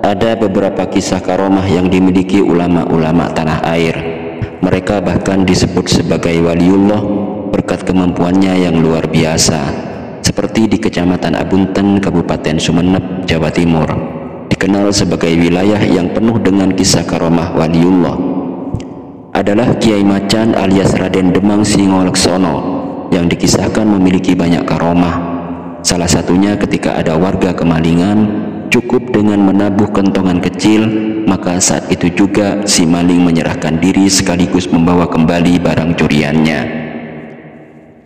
Ada beberapa kisah karomah yang dimiliki ulama-ulama tanah air. Mereka bahkan disebut sebagai waliullah berkat kemampuannya yang luar biasa. Seperti di Kecamatan Abunten, Kabupaten Sumeneb, Jawa Timur, dikenal sebagai wilayah yang penuh dengan kisah karomah waliullah. Adalah Kiai Macan alias Raden Demang Singoleksono yang dikisahkan memiliki banyak karomah. Salah satunya ketika ada warga kemalingan, cukup dengan menabuh kentongan kecil, maka saat itu juga si maling menyerahkan diri sekaligus membawa kembali barang curiannya.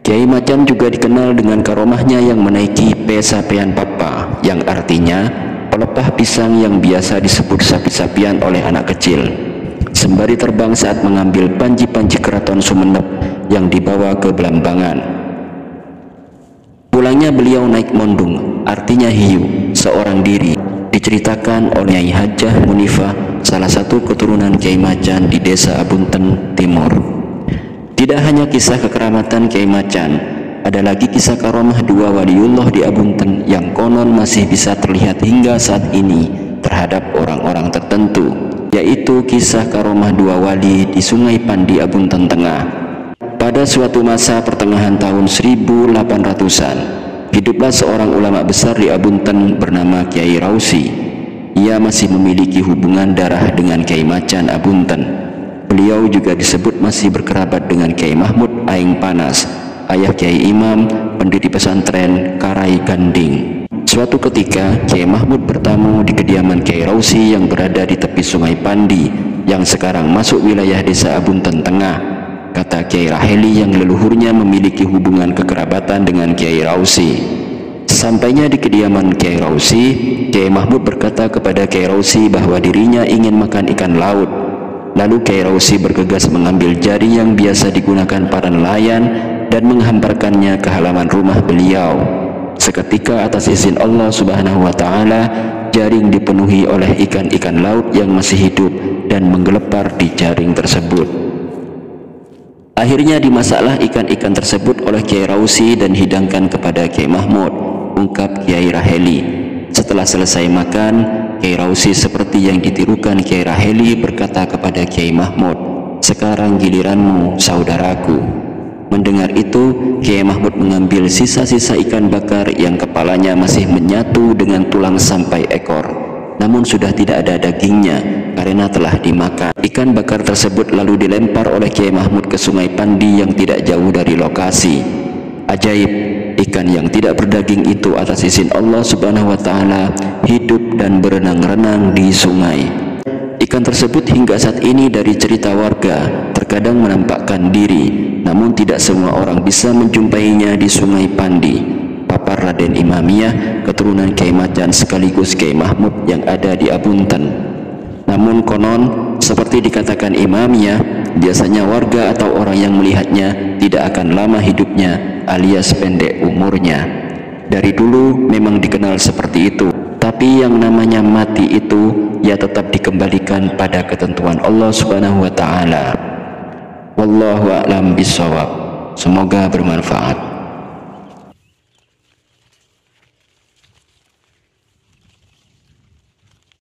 Kiai Macan juga dikenal dengan karomahnya yang menaiki pesapean papa, yang artinya pelepah pisang yang biasa disebut sapi-sapian oleh anak kecil, sembari terbang saat mengambil panji-panji keraton Sumeneb yang dibawa ke Belambangan. Pulangnya beliau naik mondung, artinya hiu, seorang diri, diceritakan oleh Nyai Hajah Munifah, salah satu keturunan Kiai Macan di desa Abunten Timur. Tidak hanya kisah kekeramatan Kiai Macan, ada lagi kisah karomah dua waliullah di Abunten yang konon masih bisa terlihat hingga saat ini terhadap orang-orang tertentu, yaitu kisah karomah dua wali di Sungai Pandi, Abunten Tengah. Pada suatu masa pertengahan tahun 1800-an, hiduplah seorang ulama besar di Abunten bernama Kiai Rausi. Ia masih memiliki hubungan darah dengan Kiai Macan Abunten. Beliau juga disebut masih berkerabat dengan Kiai Mahmud Aing Panas, ayah Kiai Imam, pendiri pesantren Karai Ganding. Suatu ketika, Kiai Mahmud bertamu di kediaman Kiai Rausi yang berada di tepi Sungai Pandi, yang sekarang masuk wilayah desa Abunten Tengah. Kata Kiai Raheli yang leluhurnya memiliki hubungan kekerabatan dengan Kiai Rausi. Sampainya di kediaman Kiai Rausi, Kiai Mahmud berkata kepada Kiai Rausi bahwa dirinya ingin makan ikan laut. Lalu Kiai Rausi bergegas mengambil jaring yang biasa digunakan para nelayan dan menghamparkannya ke halaman rumah beliau. Seketika atas izin Allah Subhanahu wa Ta'ala, jaring dipenuhi oleh ikan-ikan laut yang masih hidup dan menggelepar di jaring tersebut. Akhirnya dimasaklah ikan-ikan tersebut oleh Kiai Rausi dan hidangkan kepada Kiai Mahmud, ungkap Kiai Raheli. Setelah selesai makan, Kiai Rausi seperti yang ditirukan Kiai Raheli berkata kepada Kiai Mahmud, "Sekarang giliranmu, saudaraku." Mendengar itu, Kiai Mahmud mengambil sisa-sisa ikan bakar yang kepalanya masih menyatu dengan tulang sampai ekor, namun sudah tidak ada dagingnya karena telah dimakan. Ikan bakar tersebut lalu dilempar oleh Kiai Mahmud ke Sungai Pandi yang tidak jauh dari lokasi. Ajaib, ikan yang tidak berdaging itu atas izin Allah Subhanahu wa Ta'ala hidup dan berenang-renang di sungai. Ikan tersebut hingga saat ini dari cerita warga terkadang menampakkan diri, namun tidak semua orang bisa menjumpainya di Sungai Pandi. Papar Raden Imamiyah, keturunan Kiai Macan sekaligus Kiai Mahmud yang ada di Abunten. Namun konon, seperti dikatakan Imamiyah, biasanya warga atau orang yang melihatnya tidak akan lama hidupnya alias pendek umurnya. Dari dulu memang dikenal seperti itu, tapi yang namanya mati itu ya tetap dikembalikan pada ketentuan Allah Subhanahu wa Ta'ala. Wallahu a'lam bishawab. Semoga bermanfaat.